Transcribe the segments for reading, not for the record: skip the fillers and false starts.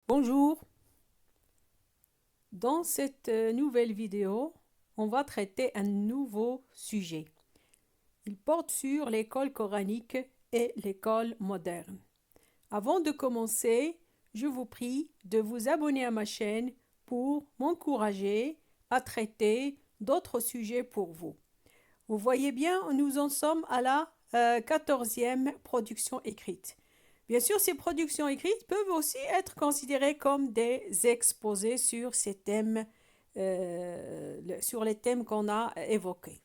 Bonjour, dans cette nouvelle vidéo, on va traiter un nouveau sujet. Il porte sur l'école coranique et l'école moderne. Avant de commencer, je vous prie de vous abonner à ma chaîne pour m'encourager à traiter d'autres sujets pour vous. Vous voyez bien, nous en sommes à la 14e production écrite. Bien sûr, ces productions écrites peuvent aussi être considérées comme des exposés sur ces thèmes, sur les thèmes qu'on a évoqués.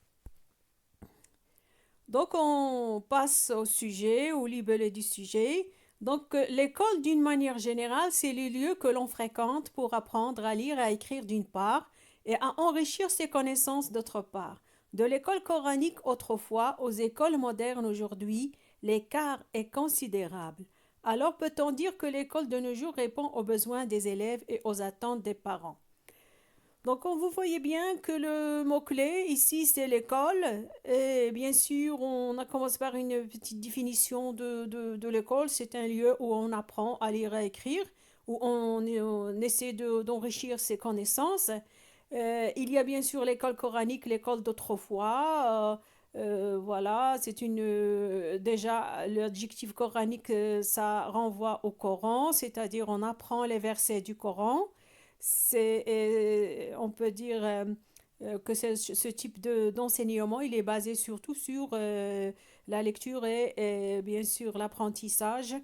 Donc, on passe au sujet, au libellé du sujet. Donc, l'école, d'une manière générale, c'est les lieux que l'on fréquente pour apprendre à lire et à écrire d'une part et à enrichir ses connaissances d'autre part. De l'école coranique autrefois aux écoles modernes aujourd'hui, l'écart est considérable. Alors peut-on dire que l'école de nos jours répond aux besoins des élèves et aux attentes des parents? Donc, vous voyez bien que le mot-clé ici, c'est l'école. Et bien sûr, on a commencé par une petite définition de l'école. C'est un lieu où on apprend à lire et à écrire, où on essaie d'enrichir ses connaissances. Il y a bien sûr l'école coranique, l'école d'autrefois. Voilà, c'est déjà l'adjectif coranique, ça renvoie au Coran, c'est-à-dire on apprend les versets du Coran. On peut dire que ce type d'enseignement, il est basé surtout sur la lecture et bien sûr l'apprentissage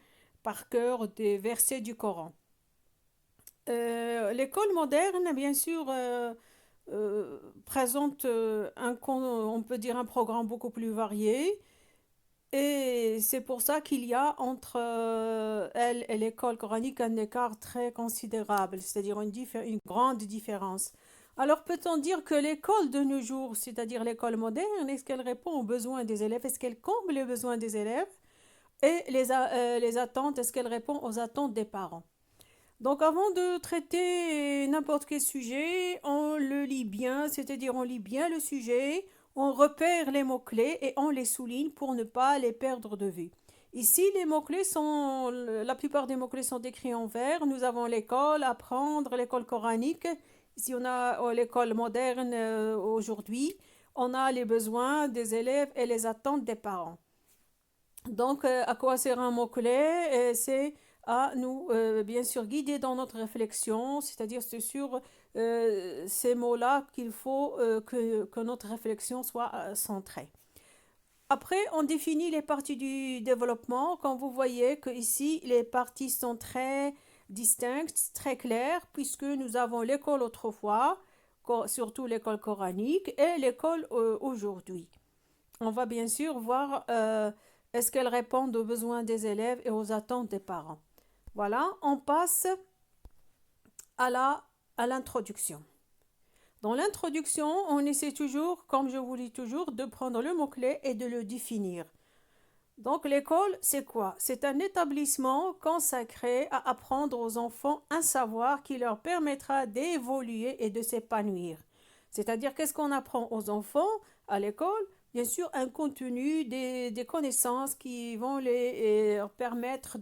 par cœur des versets du Coran. L'école moderne, bien sûr, présente on peut dire un programme beaucoup plus varié. Et c'est pour ça qu'il y a entre elle et l'école coranique un écart très considérable, c'est-à-dire une grande différence. Alors peut-on dire que l'école de nos jours, c'est-à-dire l'école moderne, est-ce qu'elle répond aux besoins des élèves? Est-ce qu'elle comble les besoins des élèves? Et les attentes, est-ce qu'elle répond aux attentes des parents? Donc avant de traiter n'importe quel sujet, on le lit bien, c'est-à-dire on lit bien le sujet, on repère les mots-clés et on les souligne pour ne pas les perdre de vue. Ici, la plupart des mots-clés sont décrits en vert. Nous avons l'école, apprendre, l'école coranique. Ici, on a l'école moderne aujourd'hui. On a les besoins des élèves et les attentes des parents. Donc, à quoi sert un mot-clé? C'est à nous, bien sûr, guider dans notre réflexion, c'est-à-dire c'est sur ces mots-là qu'il faut que notre réflexion soit centrée. Après, on définit les parties du développement. Comme vous voyez que ici, les parties sont très distinctes, très claires, puisque nous avons l'école autrefois, surtout l'école coranique, et l'école aujourd'hui. On va bien sûr voir est-ce qu'elles répondent aux besoins des élèves et aux attentes des parents. Voilà, on passe à l'introduction. Dans l'introduction, on essaie toujours, comme je vous dis toujours, de prendre le mot-clé et de le définir. Donc l'école, c'est quoi? C'est un établissement consacré à apprendre aux enfants un savoir qui leur permettra d'évoluer et de s'épanouir. C'est-à-dire, qu'est-ce qu'on apprend aux enfants à l'école? Bien sûr, un contenu, des connaissances qui vont leur permettre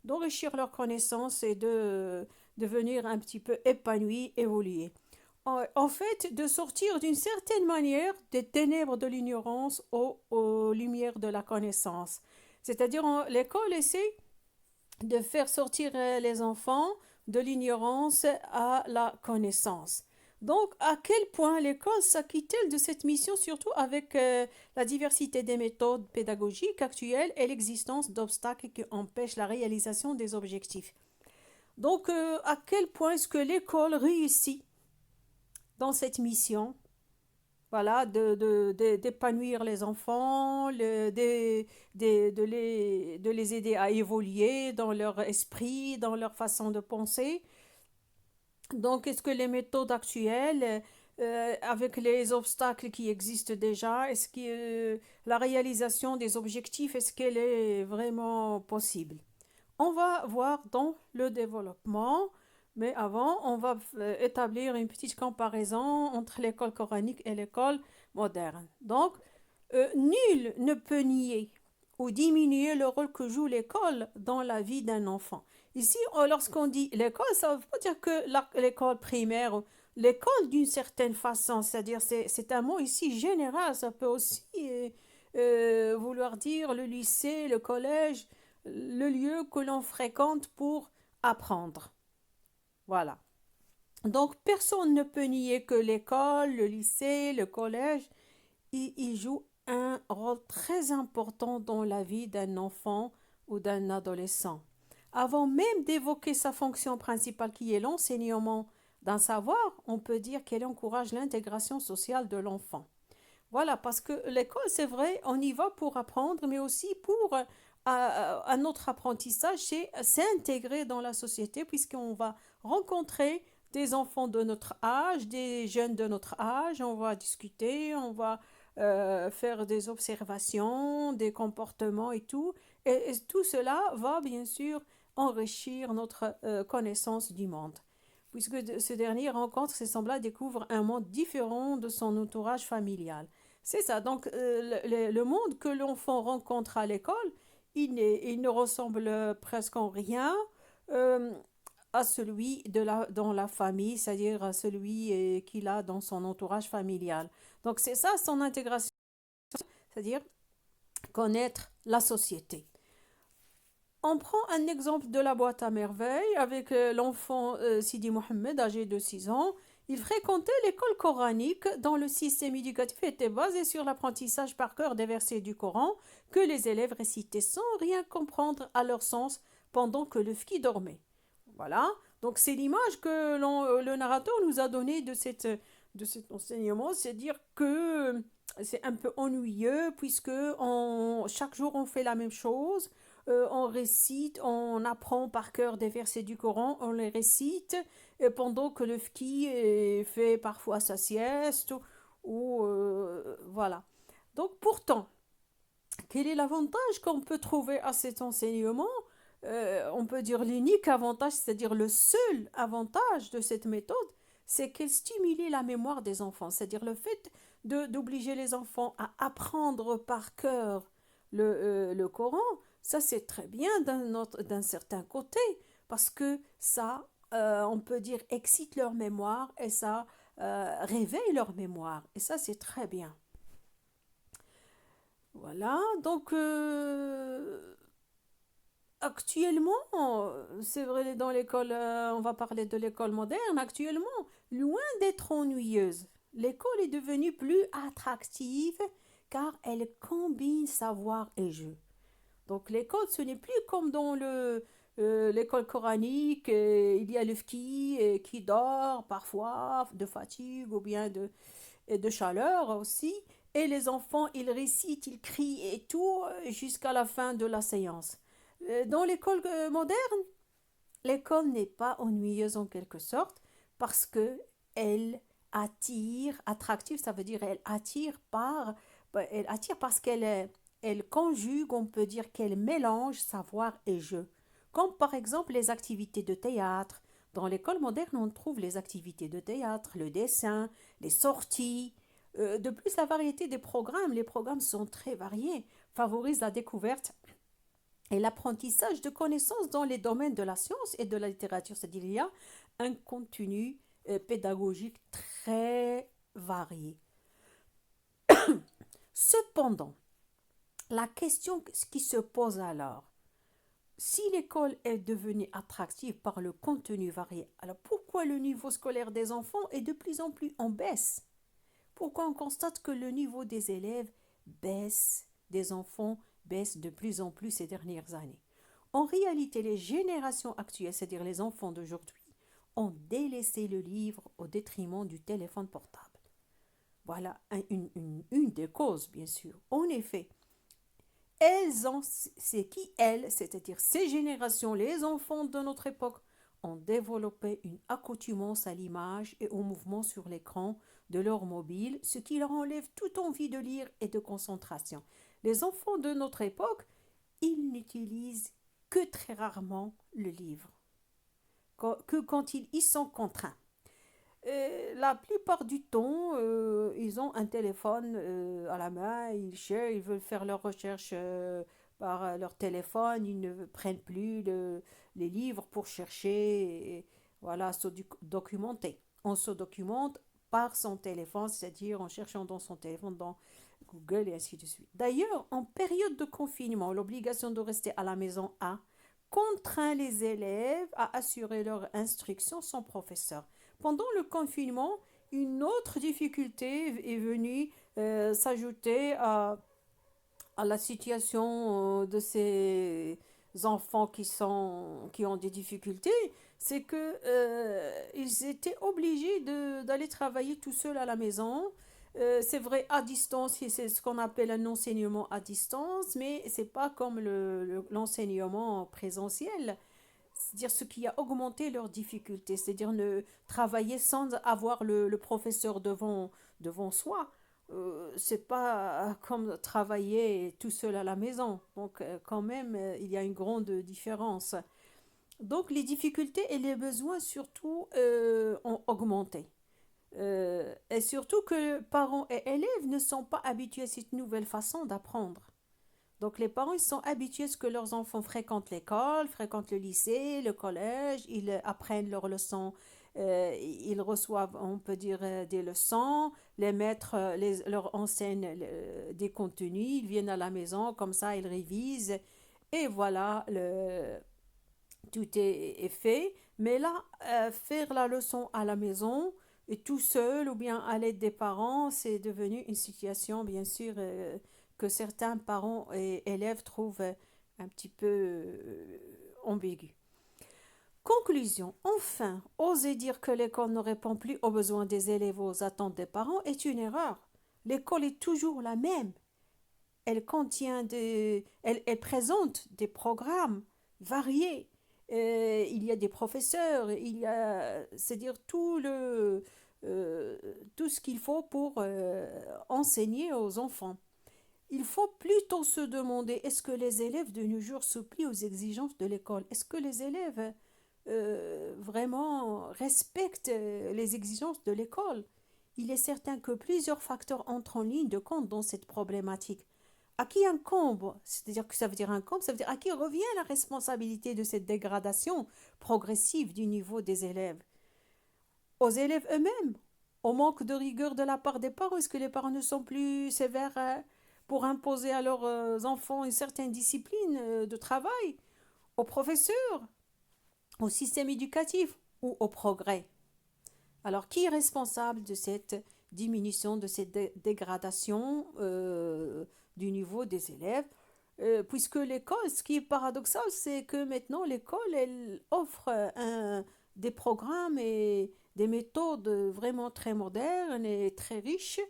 d'enrichir leurs connaissances et de devenir un petit peu épanouis, évoluer. En fait, de sortir d'une certaine manière des ténèbres de l'ignorance aux lumières de la connaissance. C'est-à-dire, l'école essaie de faire sortir les enfants de l'ignorance à la connaissance. Donc, à quel point l'école s'acquitte-t-elle de cette mission, surtout avec la diversité des méthodes pédagogiques actuelles et l'existence d'obstacles qui empêchent la réalisation des objectifs. Donc, à quel point est-ce que l'école réussit dans cette mission, voilà, d'épanouir les enfants, de les aider à évoluer dans leur esprit, dans leur façon de penser. Donc, est-ce que les méthodes actuelles, avec les obstacles qui existent déjà, est-ce que la réalisation des objectifs, est-ce qu'elle est vraiment possible? On va voir dans le développement, mais avant, on va établir une petite comparaison entre l'école coranique et l'école moderne. Donc, nul ne peut nier ou diminuer le rôle que joue l'école dans la vie d'un enfant. Ici, lorsqu'on dit l'école, ça ne veut pas dire que l'école primaire, l'école d'une certaine façon, c'est-à-dire c'est un mot ici général, ça peut aussi vouloir dire le lycée, le collège, le lieu que l'on fréquente pour apprendre. Voilà. Donc, personne ne peut nier que l'école, le lycée, le collège, ils jouent un rôle très important dans la vie d'un enfant ou d'un adolescent. Avant même d'évoquer sa fonction principale qui est l'enseignement d'un savoir, on peut dire qu'elle encourage l'intégration sociale de l'enfant. Voilà, parce que l'école, c'est vrai, on y va pour apprendre, mais aussi pour un autre apprentissage, c'est s'intégrer dans la société, puisqu'on va rencontrer des enfants de notre âge, des jeunes de notre âge, on va discuter, on va faire des observations, des comportements et tout. Et tout cela va bien sûr enrichir notre connaissance du monde. Puisque ce dernier rencontre ses semblables, découvre un monde différent de son entourage familial. C'est ça. Donc, le monde que l'enfant rencontre à l'école, il ne ressemble presque en rien euh, à celui dans la famille, c'est-à-dire à celui qu'il a dans son entourage familial. Donc, c'est ça son intégration, c'est-à-dire connaître la société. On prend un exemple de la boîte à merveilles avec l'enfant Sidi Mohamed, âgé de 6 ans. Il fréquentait l'école coranique dont le système éducatif était basé sur l'apprentissage par cœur des versets du Coran que les élèves récitaient sans rien comprendre à leur sens pendant que le fki dormait. Voilà, donc c'est l'image que le narrateur nous a donnée de cet enseignement, c'est dire que c'est un peu ennuyeux puisque chaque jour on fait la même chose, on récite, on apprend par cœur des versets du Coran, on les récite, et pendant que le fki fait parfois sa sieste, voilà. Donc pourtant, quel est l'avantage qu'on peut trouver à cet enseignement? On peut dire l'unique avantage, c'est-à-dire le seul avantage de cette méthode, c'est qu'elle stimule la mémoire des enfants. C'est-à-dire le fait d'obliger les enfants à apprendre par cœur le Coran, ça c'est très bien d'un certain côté, parce que ça, on peut dire, excite leur mémoire et ça réveille leur mémoire. Et ça c'est très bien. Voilà, donc actuellement, c'est vrai dans l'école, on va parler de l'école moderne, actuellement, loin d'être ennuyeuse, l'école est devenue plus attractive car elle combine savoir et jeu. Donc l'école, ce n'est plus comme dans l'école coranique, il y a le ski qui dort parfois de fatigue ou bien et de chaleur aussi. Et les enfants, ils récitent, ils crient et tout jusqu'à la fin de la séance. Dans l'école moderne, l'école n'est pas ennuyeuse en quelque sorte parce que elle attire, attractive, ça veut dire elle attire parce elle conjugue, on peut dire qu'elle mélange savoir et jeu. Comme par exemple les activités de théâtre. Dans l'école moderne, on trouve les activités de théâtre, le dessin, les sorties. De plus, la variété des programmes, les programmes sont très variés, favorisent la découverte et l'apprentissage de connaissances dans les domaines de la science et de la littérature. C'est-à-dire qu'il y a un contenu pédagogique très varié. Cependant, la question qui se pose alors, si l'école est devenue attractive par le contenu varié, alors pourquoi le niveau scolaire des enfants est de plus en plus en baisse? Pourquoi on constate que le niveau des élèves baisse, des enfants baisse de plus en plus ces dernières années? En réalité, les générations actuelles, c'est-à-dire les enfants d'aujourd'hui, ont délaissé le livre au détriment du téléphone portable. Voilà une des causes, bien sûr. En effet, c'est qui elles, c'est-à-dire ces générations, les enfants de notre époque, ont développé une accoutumance à l'image et au mouvement sur l'écran de leur mobile, ce qui leur enlève toute envie de lire et de concentration. Les enfants de notre époque, ils n'utilisent que très rarement le livre, que quand ils y sont contraints. La plupart du temps, ils ont un téléphone à la main, ils cherchent, ils veulent faire leurs recherches par leur téléphone, ils ne prennent plus les livres pour chercher, et, voilà, se documenter. On se documente par son téléphone, c'est-à-dire en cherchant dans son téléphone, dans Google et ainsi de suite. D'ailleurs, en période de confinement, l'obligation de rester à la maison a contraint les élèves à assurer leur instruction sans professeur. Pendant le confinement, une autre difficulté est venue s'ajouter à la situation de ces enfants qui ont des difficultés, c'est que ils étaient obligés d'aller travailler tout seuls à la maison. C'est vrai à distance, c'est ce qu'on appelle un enseignement à distance, mais c'est pas comme l'enseignement présentiel. C'est-à-dire ce qui a augmenté leurs difficultés, c'est-à-dire ne travailler sans avoir le professeur devant soi. C'est pas comme travailler tout seul à la maison. Donc, quand même, il y a une grande différence. Donc, les difficultés et les besoins, surtout, ont augmenté. Et surtout que parents et élèves ne sont pas habitués à cette nouvelle façon d'apprendre. Donc, les parents, ils sont habitués à ce que leurs enfants fréquentent l'école, fréquentent le lycée, le collège, ils apprennent leurs leçons, ils reçoivent, on peut dire, des leçons, les maîtres leur enseignent des contenus, ils viennent à la maison, comme ça, ils révisent, et voilà, tout est fait. Mais là, faire la leçon à la maison, et tout seul ou bien à l'aide des parents, c'est devenu une situation, bien sûr, que certains parents et élèves trouvent un petit peu ambiguë. Conclusion. Enfin, oser dire que l'école ne répond plus aux besoins des élèves ou aux attentes des parents est une erreur. L'école est toujours la même. Elle présente des programmes variés. Il y a des professeurs, c'est-à-dire tout ce qu'il faut pour enseigner aux enfants. Il faut plutôt se demander, est-ce que les élèves de nos jours se plient aux exigences de l'école? Est-ce que les élèves vraiment respectent les exigences de l'école? Il est certain que plusieurs facteurs entrent en ligne de compte dans cette problématique. À qui incombe, c'est-à-dire que ça veut dire incombe, ça veut dire à qui revient la responsabilité de cette dégradation progressive du niveau des élèves? Aux élèves eux-mêmes, au manque de rigueur de la part des parents, est-ce que les parents ne sont plus sévères pour imposer à leurs enfants une certaine discipline de travail? Aux professeurs, au système éducatif ou au progrès? Alors, qui est responsable de cette diminution, de cette dégradation du niveau des élèves? Puisque l'école, ce qui est paradoxal, c'est que maintenant l'école, elle offre des programmes et des méthodes vraiment très modernes et très riches.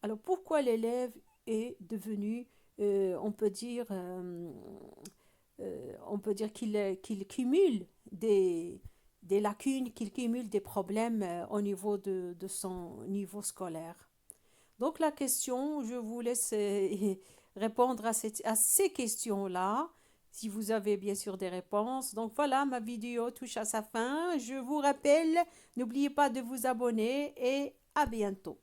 Alors pourquoi l'élève est devenu, on peut dire qu'il cumule des lacunes, qu'il cumule des problèmes au niveau de son niveau scolaire. Donc la question, je vous laisse répondre à ces questions-là, si vous avez bien sûr des réponses. Donc voilà, ma vidéo touche à sa fin. Je vous rappelle, n'oubliez pas de vous abonner et à bientôt.